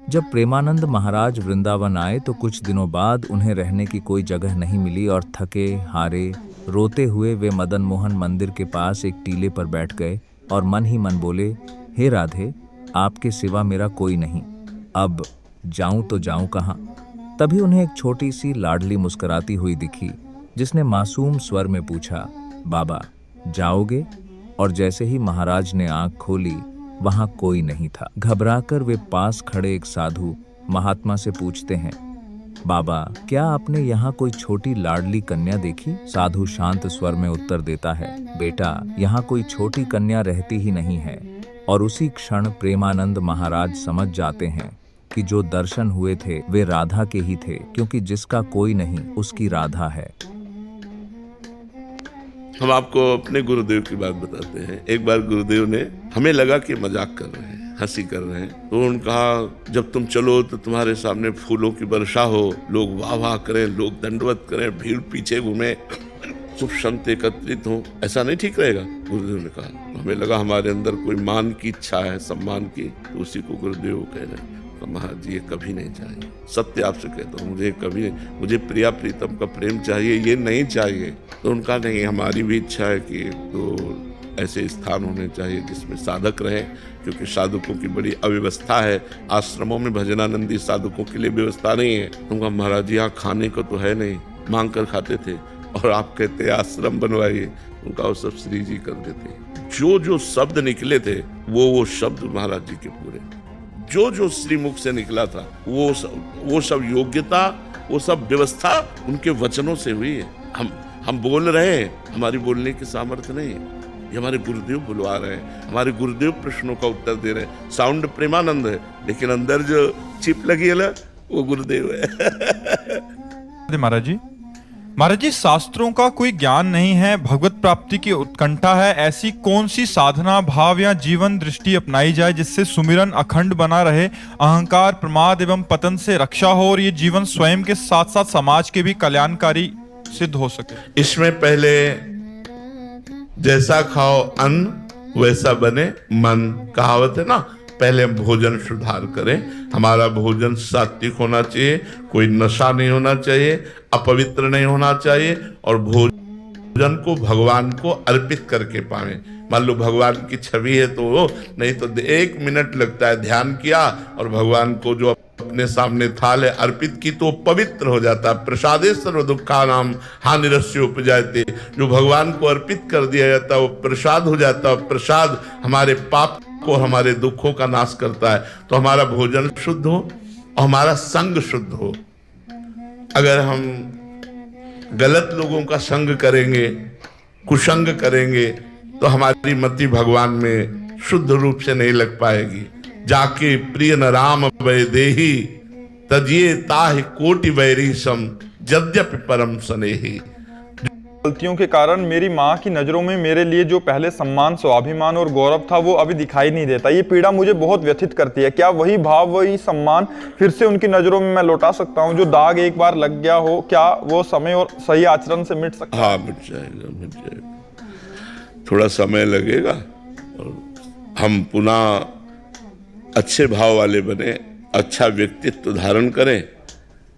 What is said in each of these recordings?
जब प्रेमानंद महाराज वृंदावन आए तो कुछ दिनों बाद उन्हें रहने की कोई जगह नहीं मिली और थके हारे रोते हुए वे मदन मोहन मंदिर के पास एक टीले पर बैठ गए और मन ही मन बोले, हे राधे, आपके सिवा मेरा कोई नहीं, अब जाऊं तो जाऊं कहाँ। तभी उन्हें एक छोटी सी लाडली मुस्कुराती हुई दिखी, जिसने मासूम स्वर में पूछा, बाबा जाओगे? और जैसे ही महाराज ने आंख खोली, वहां कोई नहीं था। घबराकर वे पास खड़े एक साधु महात्मा से पूछते हैं, बाबा क्या आपने यहाँ कोई छोटी लाडली कन्या देखी? साधु शांत स्वर में उत्तर देता है, बेटा यहाँ कोई छोटी कन्या रहती ही नहीं है। और उसी क्षण प्रेमानंद महाराज समझ जाते हैं कि जो दर्शन हुए थे वे राधा के ही थे, क्योंकि जिसका कोई नहीं उसकी राधा है। हम आपको अपने गुरुदेव की बात बताते हैं। एक बार गुरुदेव ने, हमें लगा कि मजाक कर रहे हैं, हंसी कर रहे हैं, तो उन्होंने कहा जब तुम चलो तो तुम्हारे सामने फूलों की वर्षा हो, लोग वाह वाह करें, लोग दंडवत करें, भीड़ पीछे घूमे, खूब संत एकत्रित हो, ऐसा नहीं ठीक रहेगा? गुरुदेव ने कहा। तो हमें लगा हमारे अंदर कोई मान की इच्छा है, सम्मान की, तो उसी को गुरुदेव कह रहे हैं। तो महाराज जी ये कभी नहीं चाहिए, सत्य आपसे कहता हूँ, मुझे कभी नहीं, मुझे प्रिया प्रीतम का प्रेम चाहिए, ये नहीं चाहिए। तो उनका नहीं, हमारी भी इच्छा है कि तो ऐसे स्थान होने चाहिए जिसमें साधक रहे, क्योंकि साधकों की बड़ी अव्यवस्था है। आश्रमों में भजनानंदी साधकों के लिए व्यवस्था नहीं है। उनका महाराज जी यहाँ खाने को तो है नहीं, मांग कर खाते थे, और आप कहते आश्रम बनवाइए, उनका वो सब श्री जी कर देते। जो जो शब्द निकले थे वो शब्द महाराज जी के पूरे, जो श्रीमुख से निकला था वो सब योग्यता, वो सब व्यवस्था उनके वचनों से हुई है। हम बोल रहे हैं, हमारी बोलने की सामर्थ्य नहीं है, ये हमारे गुरुदेव बुलवा रहे हैं, हमारे गुरुदेव प्रश्नों का उत्तर दे रहे हैं। साउंड प्रेमानंद है, लेकिन अंदर जो चिप लगी है ना, वो गुरुदेव है। महाराज जी, शास्त्रों का कोई ज्ञान नहीं है, भगवत प्राप्ति की उत्कंठा है, ऐसी कौन सी साधना भाव या जीवन दृष्टि अपनाई जाए जिससे सुमिरन अखंड बना रहे, अहंकार प्रमाद एवं पतन से रक्षा हो और ये जीवन स्वयं के साथ साथ समाज के भी कल्याणकारी सिद्ध हो सके? इसमें पहले जैसा खाओ अन्न वैसा बने मन, कहावत है ना। पहले हम भोजन सुधार करें, हमारा भोजन सात्विक होना चाहिए, कोई नशा नहीं होना चाहिए, अपवित्र नहीं होना चाहिए, और भोजन को भगवान को अर्पित करके पावे। मान लो भगवान की छवि है तो वो नहीं तो 1 मिनट लगता है, ध्यान किया और भगवान को जो अपने सामने थाल है अर्पित की तो पवित्र हो जाता है। प्रसादे सर्व दुःखानां हानिरस्य उपजायते, जो भगवान को अर्पित कर दिया जाता है वो प्रसाद हो जाता है। प्रसाद हमारे पाप को, हमारे दुखों का नाश करता है। तो हमारा भोजन शुद्ध हो और हमारा संग शुद्ध हो। अगर हम गलत लोगों का संग करेंगे, कुसंग करेंगे, तो हमारी मति भगवान में शुद्ध रूप से नहीं लग पाएगी। जाके प्रिय न राम वै देही, तजिए ताहि कोटि वैरी सम, यद्यपि परम स्नेही। गलतियों के कारण मेरी माँ की नजरों में मेरे लिए जो पहले सम्मान, स्वाभिमान और गौरव था वो अभी दिखाई नहीं देता। ये पीड़ा मुझे बहुत व्यथित करती है। क्या वही भाव, वही सम्मान फिर से उनकी नजरों में मैं लौटा सकता हूँ? जो दाग एक बार लग गया हो, क्या वो समय और सही आचरण से मिट सकता है? हाँ, मिट जाएगा। थोड़ा समय लगेगा और हम पुनः अच्छे भाव वाले बने, अच्छा व्यक्तित्व धारण करें,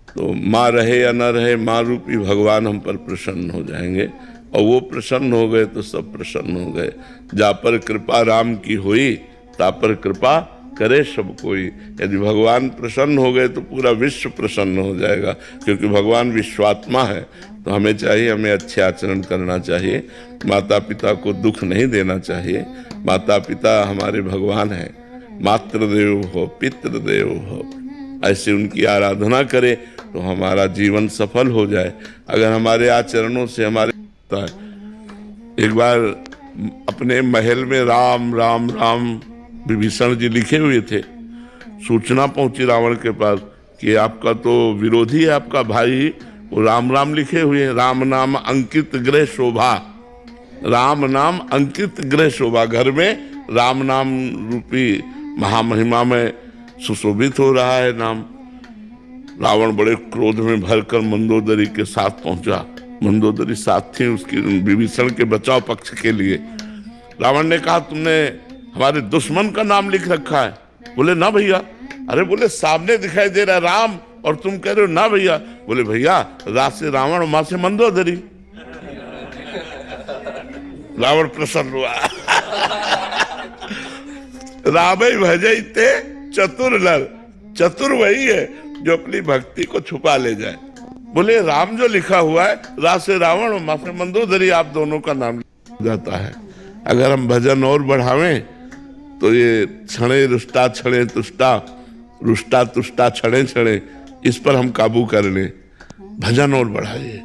तो माँ रहे या न रहे, माँ रूपी भगवान हम पर प्रसन्न हो जाएंगे। और वो प्रसन्न हो गए तो सब प्रसन्न हो गए। जा पर कृपा राम की हुई, ता पर कृपा करे सब कोई। यदि भगवान प्रसन्न हो गए तो पूरा विश्व प्रसन्न हो जाएगा, क्योंकि भगवान विश्वात्मा है। तो हमें चाहिए, हमें अच्छे आचरण करना चाहिए, माता पिता को दुख नहीं देना चाहिए। माता पिता हमारे भगवान हैं, मातृदेव हो पितृदेव हो, ऐसे उनकी आराधना करें तो हमारा जीवन सफल हो जाए। अगर हमारे आचरणों से हमारे, एक बार अपने महल में राम राम राम विभीषण जी लिखे हुए थे। सूचना पहुंची रावण के पास कि आपका तो विरोधी है, आपका भाई, वो राम राम लिखे हुए हैं। राम नाम अंकित गृह शोभा, राम नाम अंकित गृह शोभा, घर में राम नाम रूपी महामहिमा में सुशोभित हो रहा है नाम। रावण बड़े क्रोध में भरकर मंदोदरी के साथ पहुंचा। मंदोदरी साथ थी उसकी, विभीषण के बचाव पक्ष के लिए। रावण ने कहा, तुमने हमारे दुश्मन का नाम लिख रखा है। बोले ना भैया। अरे बोले सामने दिखाई दे रहा है राम और तुम कह रहे हो ना भैया। बोले भैया रात से रावण मां से मंदोदरी। रावण प्रसन्न हुआ। राम ही भजते चतुर नर, चतुर वही है जो अपनी भक्ति को छुपा ले जाए। बोले राम जो लिखा हुआ है रात से रावण और मां से मंदोदरी, आप दोनों का नाम जाता है। अगर हम भजन और बढ़ावें तो ये क्षणे रुष्टा क्षणे तुष्टा, रुष्टा तुष्टा क्षणे क्षणे, इस पर हम काबू कर लें। भजन और बढ़ाइए,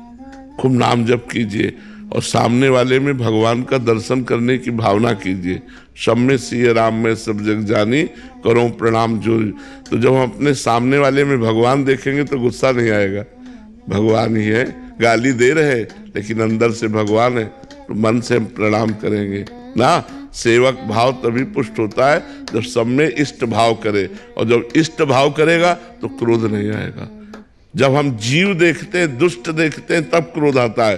खूब नाम जप कीजिए और सामने वाले में भगवान का दर्शन करने की भावना कीजिए। सब में सिय राम में सब जग जानी, करो प्रणाम जो। तो जब हम अपने सामने वाले में भगवान देखेंगे तो गुस्सा नहीं आएगा, भगवान ही है, गाली दे रहे लेकिन अंदर से भगवान है, तो मन से हम प्रणाम करेंगे ना। सेवक भाव तभी पुष्ट होता है जब सब में इष्ट भाव करे, और जब इष्ट भाव करेगा तो क्रोध नहीं आएगा। जब हम जीव देखते हैं, दुष्ट देखते हैं, तब क्रोध आता है,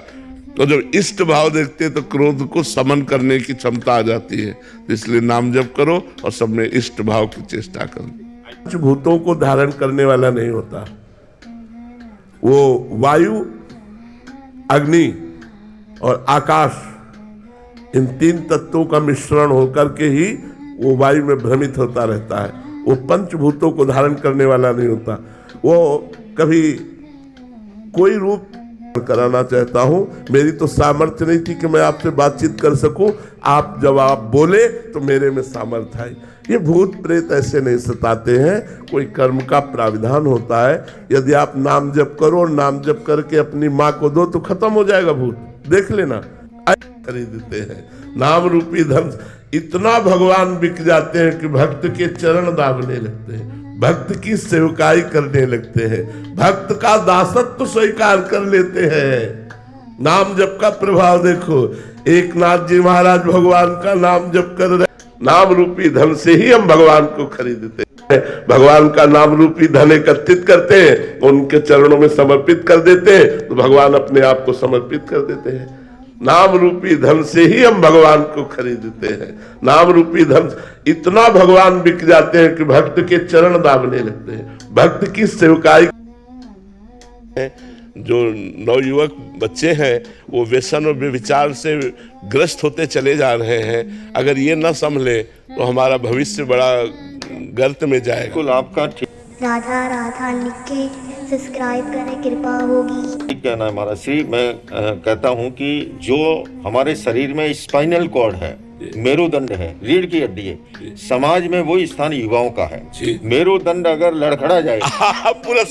तो जब इष्ट भाव देखते हैं तो क्रोध को समन करने की क्षमता आ जाती है। इसलिए नाम जप करो और सब में इष्ट भाव की चेष्टा करो। पांच भूतों को धारण करने वाला नहीं होता, वो वायु, अग्नि और आकाश, इन तीन तत्वों का मिश्रण होकर के ही वो वायु में भ्रमित होता रहता है। वो पंचभूतों को धारण करने वाला नहीं होता। वो कभी कोई रूप कराना चाहता हूं, मेरी तो सामर्थ्य नहीं थी कि मैं आपसे बातचीत कर सकूं, आप जब आप बोले तो मेरे में सामर्थ्य आई। ये भूत प्रेत ऐसे नहीं सताते हैं, कोई कर्म का प्राविधान होता है। यदि आप नाम जप करो और नाम जप करके अपनी माँ को दो तो खत्म हो जाएगा भूत, देख लेना। खरीदते हैं नाम रूपी धन, इतना भगवान बिक जाते हैं कि भक्त के चरण दाबने लगते हैं, भक्त की सेवकाई करने लगते हैं, भक्त का दासत्व स्वीकार कर लेते हैं। नाम जप का प्रभाव देखो, एक नाथ जी महाराज भगवान का नाम जप कर रहे, नाम रूपी धन से ही हम भगवान को खरीदते हैं। भगवान का नाम रूपी धन एकत्रित करते हैं, उनके चरणों में समर्पित कर देते हैं, तो भगवान अपने आप को समर्पित कर देते हैं। नाम रूपी धन से ही हम भगवान को खरीदते हैं। नाम रूपी धन, इतना भगवान बिक जाते हैं कि भक्त के चरण दाबने लगते हैं, भक्त की सेवकाई। जो नवयुवक बच्चे हैं वो व्यसन और व्यभिचार से ग्रस्त होते चले जा रहे हैं। अगर ये न संभले तो हमारा भविष्य बड़ा गर्त में जाएगा। बिल्कुल आपका ठीक राधा राधा लिख के सब्सक्राइब करें, कृपा होगी। कहना है महाराज श्री। मैं कहता हूँ कि जो हमारे शरीर में स्पाइनल कॉर्ड है, मेरुदंड है, रीढ़ की हड्डी है, समाज में वो स्थान युवाओं का है। मेरुदंड अगर लड़खड़ा जाए पूरा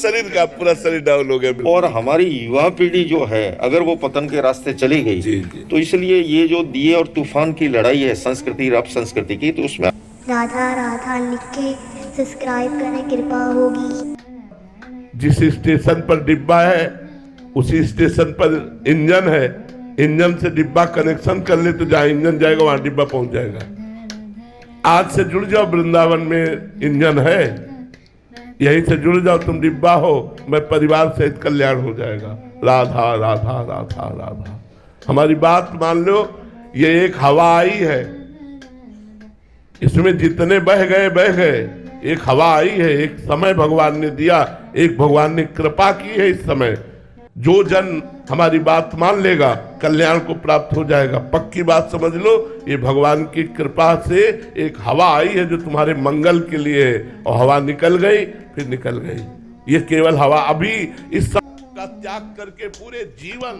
शरीर डाउन हो गया। और हमारी युवा पीढ़ी जो है अगर वो पतन के रास्ते चली गई, तो इसलिए ये जो दिए और तूफान की लड़ाई है संस्कृति और अपसंस्कृति की, तो उसमें राधा राधा लिख के सब्सक्राइब करें, कृपा होगी। जिस स्टेशन पर डिब्बा है उसी स्टेशन पर इंजन है, इंजन से डिब्बा कनेक्शन कर ले तो जहां इंजन जाएगा वहां डिब्बा पहुंच जाएगा। आज से जुड़ जाओ, वृंदावन में इंजन है, यहीं से जुड़ जाओ, तुम डिब्बा हो, मैं परिवार सहित कल्याण हो जाएगा। राधा राधा राधा राधा। हमारी बात मान लो, ये एक हवा आई है, इसमें जितने बह गए। एक हवा आई है, एक समय भगवान ने दिया, एक भगवान ने कृपा की है। इस समय जो जन हमारी बात मान लेगा कल्याण को प्राप्त हो जाएगा। पक्की बात समझ लो, ये भगवान की कृपा से एक हवा आई है जो तुम्हारे मंगल के लिए है, और हवा निकल गई फिर निकल गई। ये केवल हवा, अभी इस का त्याग करके पूरे जीवन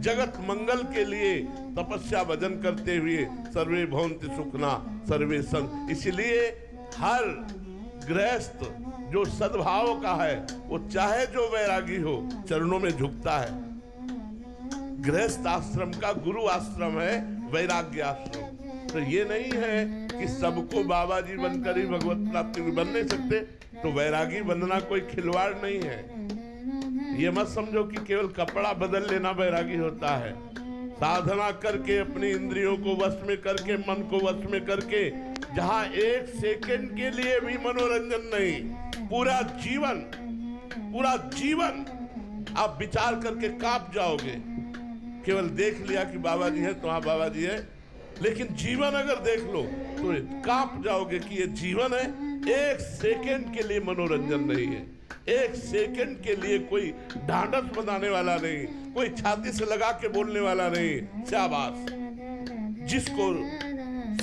जगत मंगल के लिए तपस्या भजन करते हुए सर्वे भवन्ति सुखना सर्वे संग। इसलिए हर गृहस्थ जो सद्भाव का है, वो चाहे जो वैरागी हो, चरणों में झुकता है। गृहस्थ आश्रम का गुरु आश्रम है वैराग्य आश्रम। तो ये नहीं है कि सबको बाबा जी बनकर ही भगवत प्राप्ति बन नहीं सकते, तो वैरागी बनना कोई खिलवाड़ नहीं है। ये मत समझो कि केवल कपड़ा बदल लेना वैरागी होता है। साधना करके अपनी इंद्रियों को वश में करके, मन को वश में करके, जहां एक सेकंड के लिए भी मनोरंजन नहीं, पूरा जीवन आप विचार करके कांप जाओगे। केवल देख लिया कि बाबा जी है तो हाँ बाबा जी है, लेकिन जीवन अगर देख लो तो कांप जाओगे कि ये जीवन है, एक सेकंड के लिए मनोरंजन नहीं है, एक सेकंड के लिए कोई ढांढस बनाने वाला नहीं, कोई छाती से लगा के बोलने वाला नहीं। शाबाश, जिसको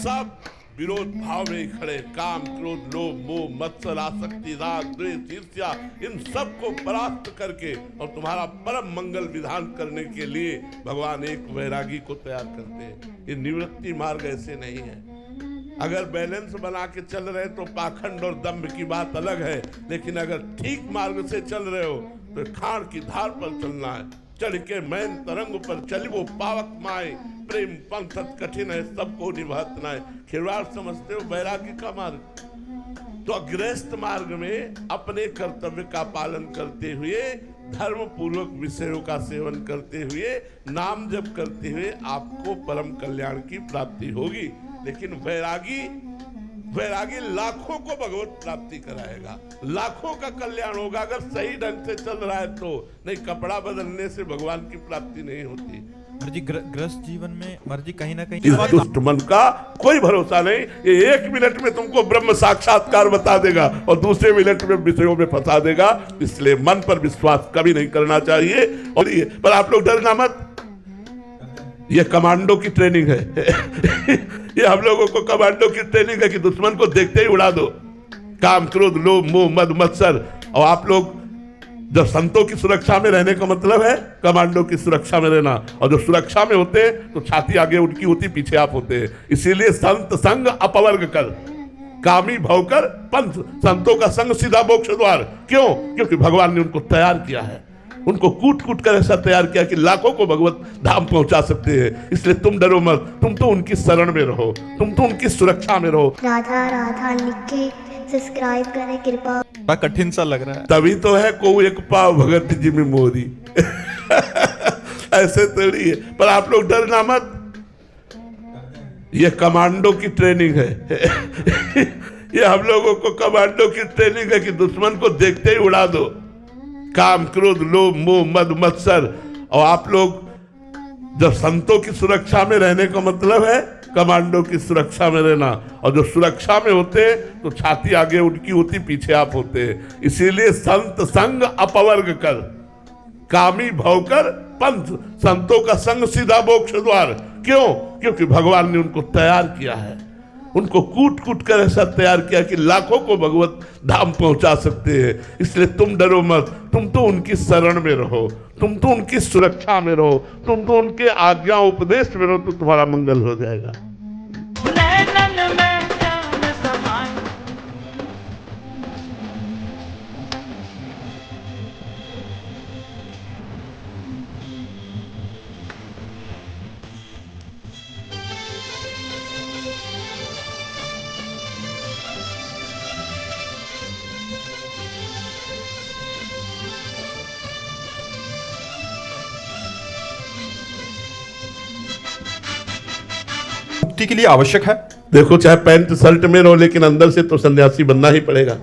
सब विरोध भाव में खड़े, काम, क्रोध, लोभ, मोह, मत्सर, आसक्ति, राग, द्वेष, ईर्ष्या, इन सब को परास्त करके और तुम्हारा परम मंगल विधान करने के लिए भगवान एक वैरागी को तैयार करते हैं। ये निवृत्ति मार्ग ऐसे नहीं है। अगर बैलेंस बना के चल रहे तो पाखंड और दंभ की बात अलग है, लेकिन अगर ठीक मार्ग से चल रहे हो तो खाड़ की धार पर चलना है। चढ़ के मैन तरंग पर चलिबो पावक माए, प्रेम पंथत कठिन है सबको निभातना है। खिलवाड़ समझते हो वैराग्य का मार्ग? तो अग्रस्त मार्ग में अपने कर्तव्य का पालन करते हुए, धर्म पूर्वक विषयों का सेवन करते हुए, नाम जप करते हुए आपको परम कल्याण की प्राप्ति होगी। लेकिन वैरागी लाखों को भगवत प्राप्ति कराएगा, लाखों का कल्याण होगा अगर सही ढंग से चल रहा है तो। नहीं, कपड़ा बदलने से भगवान की प्राप्ति नहीं होती। महाराज जी, ग्रस्त जीवन में महाराज जी कहीं ना कहीं इस दुष्ट मन का कोई भरोसा नहीं। ये 1 मिनट में तुमको ब्रह्म साक्षात्कार बता देगा और दूसरे मिनट में विषयों में फंसा देगा। इसलिए मन पर विश्वास कभी नहीं करना चाहिए। और ये पर आप लोग डरना मत, ये कमांडो की ट्रेनिंग है। ये हम लोगों को कमांडो की ट्रेनिंग है कि दुश्मन को देखते ही उड़ा दो। काम, क्रोध, लोभ, मोह, मद, मत्सर। और आप लोग जब संतों की सुरक्षा में रहने का मतलब है कमांडो की सुरक्षा में रहना, और जो सुरक्षा में होते हैं तो छाती आगे उनकी होती, पीछे आप होते हैं। इसीलिए संत संग अपवर्ग कर, कामी भवकर पंथ। संतों का संग सीधा मोक्ष द्वार। क्यों? क्योंकि भगवान ने उनको तैयार किया है, उनको कूट कूट कर ऐसा तैयार किया कि लाखों को भगवत धाम पहुंचा सकते हैं। इसलिए तुम डरो मत, तुम तो उनकी शरण में रहो, तुम तो उनकी सुरक्षा में रहो। राधा राधा लिख के सब्सक्राइब करें कृपा। बड़ा कठिन सा लग रहा है। तभी तो है को एक पाव भगत जी में मोरी। ऐसे थोड़ी है। पर आप लोग डरना मत, ये कमांडो की ट्रेनिंग है। ये हम लोगों को कमांडो की ट्रेनिंग है कि दुश्मन को देखते ही उड़ा दो। काम, क्रोध, लोभ, मोह, मद, मत्सर। और आप लोग जब संतों की सुरक्षा में रहने का मतलब है कमांडो की सुरक्षा में रहना, और जो सुरक्षा में होते हैं तो छाती आगे उनकी होती, पीछे आप होते हैं। इसीलिए संत संग अपवर्ग कर, कामी भवकर पंथ। संतों का संग सीधा मोक्ष द्वार। क्यों? क्योंकि भगवान ने उनको तैयार किया है, उनको कूट कूट कर ऐसा तैयार किया कि लाखों को भगवत धाम पहुंचा सकते हैं। इसलिए तुम डरो मत, तुम तो उनकी शरण में रहो, तुम तो उनकी सुरक्षा में रहो, तुम तो उनके आज्ञा उपदेश में रहो, तो तुम्हारा मंगल हो जाएगा। मुक्ति के लिए आवश्यक है। देखो, चाहे पैंट शर्ट में रहो, लेकिन अंदर से तो सन्यासी बनना ही पड़ेगा।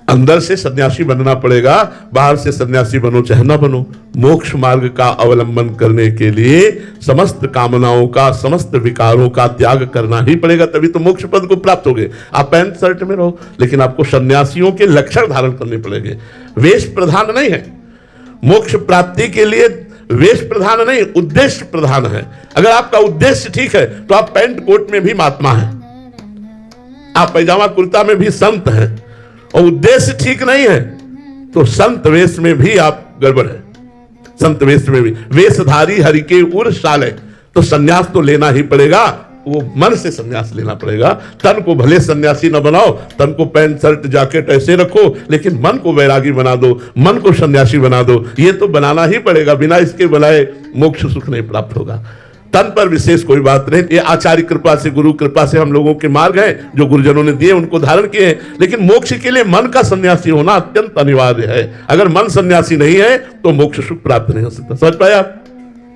अंदर से सन्यासी बनना पड़ेगा, बाहर से सन्यासी बनो चाहे ना बनो। मोक्ष मार्ग का अवलंबन करने के लिए समस्त कामनाओं का, समस्त विकारों का त्याग करना ही पड़ेगा, तभी तो मोक्ष पद को प्राप्त होगे। आप पैंट शर्ट में रहो, लेकिन आपको सन्यासियों के लक्षण धारण करने पड़ेंगे। वेश प्रधान नहीं है मोक्ष प्राप्ति के लिए, वेश प्रधान नहीं, उद्देश्य प्रधान है। अगर आपका उद्देश्य ठीक है तो आप पैंट कोट में भी महात्मा हैं, आप पैजामा कुर्ता में भी संत हैं। और उद्देश्य ठीक नहीं है तो संत वेश में भी आप गड़बड़ है। संत वेश में भी, वेशधारी हरि के उर शाले, तो सन्यास तो लेना ही पड़ेगा। वो मन से सन्यास लेना पड़ेगा। तन को भले सन्यासी न बनाओ, तन को पैंट शर्ट जैकेट ऐसे रखो, लेकिन मन को वैरागी बना दो, मन को सन्यासी बना दो। ये तो बनाना ही पड़ेगा, बिना इसके बनाए मोक्ष सुख नहीं प्राप्त होगा। तन पर विशेष कोई बात नहीं, ये आचार्य कृपा से, गुरु कृपा से हम लोगों के मार्ग हैं जो गुरुजनों ने दिए, उनको धारण किए हैं। लेकिन मोक्ष के लिए मन का सन्यासी होना अत्यंत अनिवार्य है। अगर मन सन्यासी नहीं है तो मोक्ष सुख प्राप्त नहीं हो सकता। समझ पाए आप?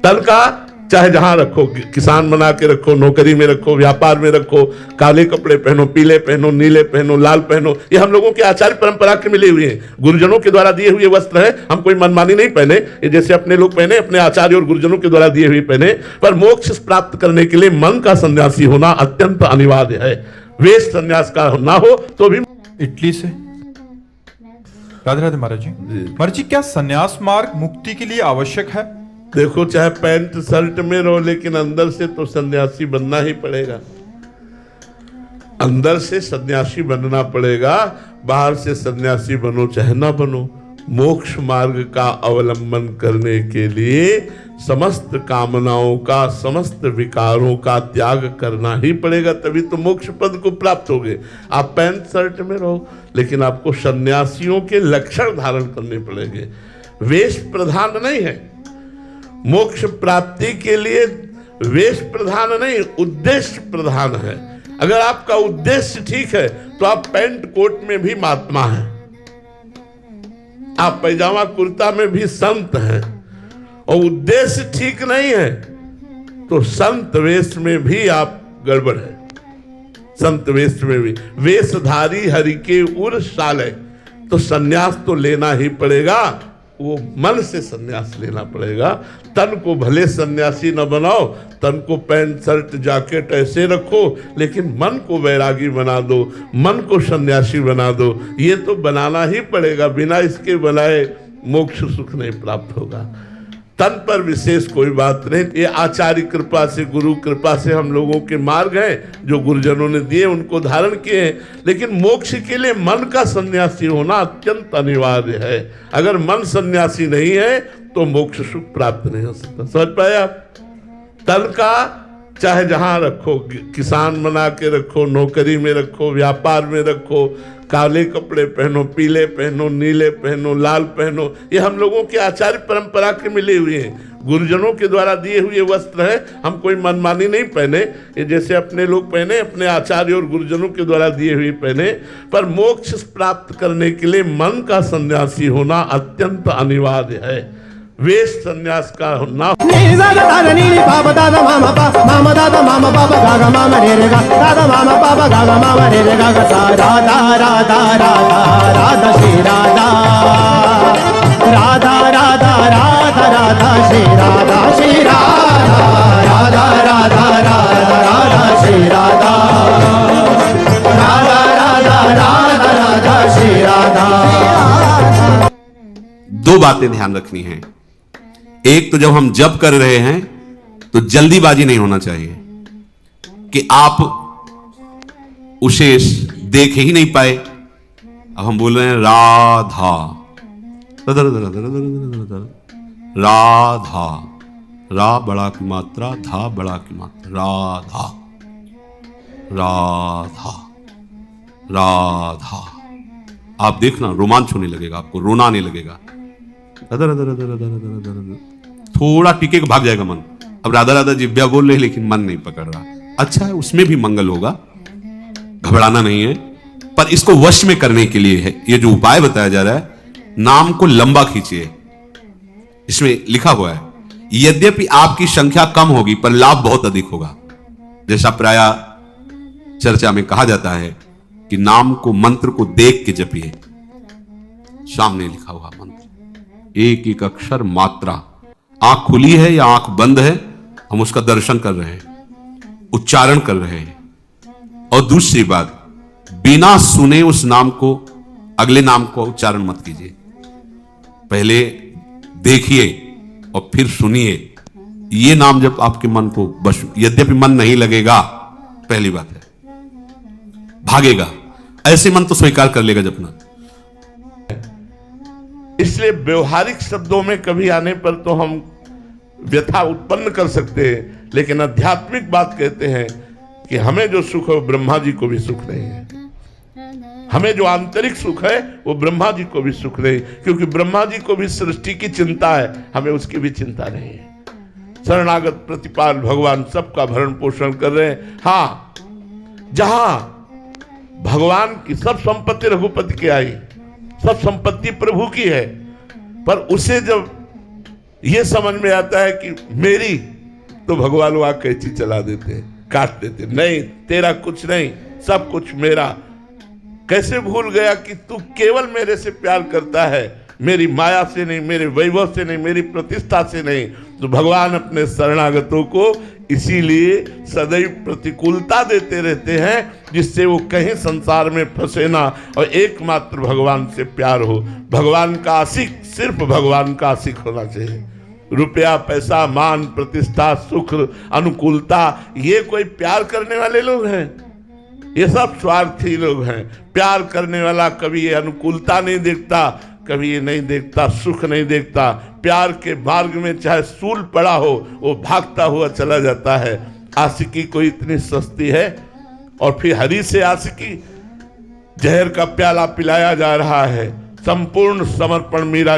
तन का चाहे जहां रखो, किसान बना के रखो, नौकरी में रखो, व्यापार में रखो, काले कपड़े पहनो, पीले पहनो, नीले पहनो, लाल पहनो, ये हम लोगों के आचार्य परंपरा के मिले हुए हैं, गुरुजनों के द्वारा दिए हुए वस्त्र है। हम कोई मनमानी नहीं पहने, ये जैसे अपने लोग पहने, अपने आचार्य और गुरुजनों के द्वारा दिए हुए पहने। पर मोक्ष प्राप्त करने के लिए मन का सन्यासी होना अत्यंत अनिवार्य है। वेश संन्यास का ना हो तो भी इटली से। राधे राधे महाराज जी। महाराज जी, क्या संन्यास मार्ग मुक्ति के लिए आवश्यक है? देखो, चाहे पैंट शर्ट में रहो, लेकिन अंदर से तो सन्यासी बनना ही पड़ेगा। अंदर से सन्यासी बनना पड़ेगा, बाहर से सन्यासी बनो चाहे ना बनो। मोक्ष मार्ग का अवलंबन करने के लिए समस्त कामनाओं का, समस्त विकारों का त्याग करना ही पड़ेगा, तभी तो मोक्ष पद को प्राप्त होगे। आप पैंट शर्ट में रहो, लेकिन आपको सन्यासियों के लक्षण धारण करने पड़ेंगे। वेश प्रधान नहीं है मोक्ष प्राप्ति के लिए, वेश प्रधान नहीं, उद्देश्य प्रधान है। अगर आपका उद्देश्य ठीक है तो आप पैंट कोट में भी महात्मा हैं, आप पैजामा कुर्ता में भी संत हैं। और उद्देश्य ठीक नहीं है तो संत वेश में भी आप गड़बड़ है। संत वेश में भी, वेशधारी हरि के उर साले, तो सन्यास तो लेना ही पड़ेगा। वो मन से सन्यास लेना पड़ेगा। तन को भले सन्यासी न बनाओ, तन को पैंट शर्ट जैकेट ऐसे रखो, लेकिन मन को वैरागी बना दो, मन को सन्यासी बना दो। ये तो बनाना ही पड़ेगा, बिना इसके बनाए मोक्ष सुख नहीं प्राप्त होगा। तन पर विशेष कोई बात नहीं, ये आचार्य कृपा से, गुरु कृपा से हम लोगों के मार्ग हैं जो गुरुजनों ने दिए, उनको धारण किए हैं। लेकिन मोक्ष के लिए मन का सन्यासी होना अत्यंत अनिवार्य है। अगर मन सन्यासी नहीं है तो मोक्ष सुख प्राप्त नहीं हो सकता। समझ पाए आप? तन का चाहे जहां रखो, किसान बना के रखो, नौकरी में रखो, व्यापार में रखो, काले कपड़े पहनो, पीले पहनो, नीले पहनो, लाल पहनो, ये हम लोगों के आचार्य परंपरा के मिले हुए हैं, गुरुजनों के द्वारा दिए हुए वस्त्र हैं। हम कोई मनमानी नहीं पहने, ये जैसे अपने लोग पहने, अपने आचार्य और गुरुजनों के द्वारा दिए हुए पहने। पर मोक्ष प्राप्त करने के लिए मन का सन्यासी होना अत्यंत अनिवार्य है। वेश संन्यास का होना। राधा राधा राधा राधा श्री राधा श्री राधा राधा राधा राधा राधा श्री राधा राधा राधा राधा राधा श्री राधा। दो बातें ध्यान रखनी है। एक तो जब हम जप कर रहे हैं तो जल्दीबाजी नहीं होना चाहिए कि आप उसे देख ही नहीं पाए। अब हम बोल रहे हैं राधा राधा, रा बड़ा की मात्रा, धा बड़ा की मात्रा, राधा राधा राधा। आप देखना रोमांच होने लगेगा, आपको रोना आने लगेगा। थोड़ा टिके भाग जाएगा मन। अब राधा राधा जिब्या बोल रहे लेकिन मन नहीं पकड़ रहा। अच्छा है, उसमें भी मंगल होगा, घबराना नहीं है। पर इसको वश में करने के लिए है ये जो उपाय बताया जा रहा है, नाम को लंबा खींचिए। इसमें लिखा हुआ है यद्यपि आपकी संख्या कम होगी पर लाभ बहुत अधिक होगा। जैसा प्राय चर्चा में कहा जाता है कि नाम को, मंत्र को देख के जपिए। सामने लिखा हुआ मंत्र, एक एक अक्षर मात्रा, आंख खुली है या आंख बंद है, हम उसका दर्शन कर रहे हैं, उच्चारण कर रहे हैं। और दूसरी बात, बिना सुने उस नाम को, अगले नाम को उच्चारण मत कीजिए। पहले देखिए और फिर सुनिए। ये नाम जब आपके मन को बस, यद्यपि मन नहीं लगेगा, पहली बात है, भागेगा। ऐसे मन तो स्वीकार कर लेगा जपना। इसलिए व्यवहारिक शब्दों में कभी आने पर तो हम व्यथा उत्पन्न कर सकते हैं, लेकिन आध्यात्मिक बात कहते हैं कि हमें जो सुख है वो ब्रह्मा जी को भी सुख नहीं है। हमें जो आंतरिक सुख है वो ब्रह्मा जी को भी सुख नहीं, क्योंकि ब्रह्मा जी को भी सृष्टि की चिंता है, हमें उसकी भी चिंता नहीं है। शरणागत प्रतिपाल भगवान सबका भरण पोषण कर रहे हैं। हाँ, जहां भगवान की सब संपत्ति रघुपति की आई, सब संपत्ति प्रभु की है, पर उसे जब यह समझ में आता है कि मेरी, तो भगवान वहां कैंची चला देते, काट देते। नहीं, तेरा कुछ नहीं, सब कुछ मेरा। कैसे भूल गया कि तू केवल मेरे से प्यार करता है, मेरी माया से नहीं, मेरे वैभव से नहीं, मेरी प्रतिष्ठा से नहीं, तो भगवान अपने शरणागतों को इसीलिए सदैव प्रतिकूलता देते रहते हैं, जिससे वो कहीं संसार में फंसे ना और एकमात्र भगवान से प्यार हो। भगवान का आशिक सिर्फ भगवान का आशिक होना चाहिए। रुपया, पैसा, मान, प्रतिष्ठा, सुख, अनुकूलता, ये कोई प्यार करने वाले लोग हैं? ये सब स्वार्थी लोग हैं। प्यार करने वाला कभी ये अनुकूलता नहीं देखता, कभी ये नहीं देखता, सुख नहीं देखता। प्यार के मार्ग में चाहे सूल पड़ा हो, वो भागता हुआ चला जाता है। आशिकी कोई इतनी सस्ती है? और फिर हरि से आशिकी, जहर का प्याला पिलाया जा रहा है। संपूर्ण समर्पण मीरा